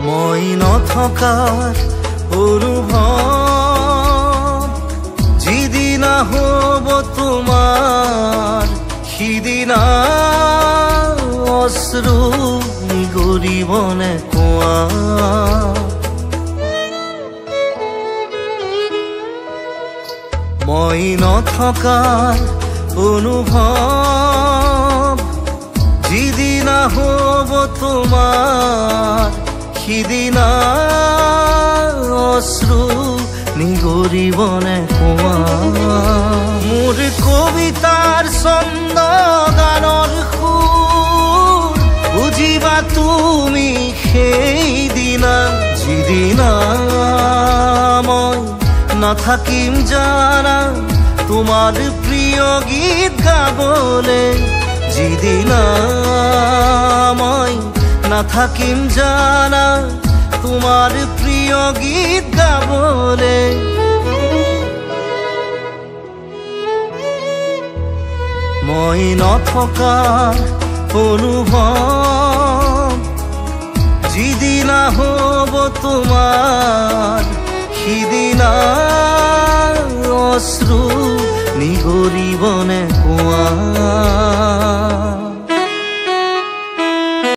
মই নথকাৰ অনুভৱ যিদিনা হ'ব তোমাৰ সিদিনা অশ্ৰু নিগৰিবনে কোৱা মই নথকাৰ অনুভৱ যিদিনা হ'ব তোমাৰ সিদিনা অশ্ৰু নিগৰিবনে কোৱা মোৰ কবিতাৰ ছন্দ গানৰ সুৰ বুজিবা তুমি সেইদিনা যিদিনা মই নাথাকিম জানা তোমাৰ প্ৰিয় গীত গাবলে যিদিনা মই নাথাকিম জানা তোমাৰ প্ৰিয় গীত গাবলে মই নথকাৰ অনুভৱ যিদিনা হ'ব তোমাৰ সিদিনা অশ্ৰু নিগৰিবনে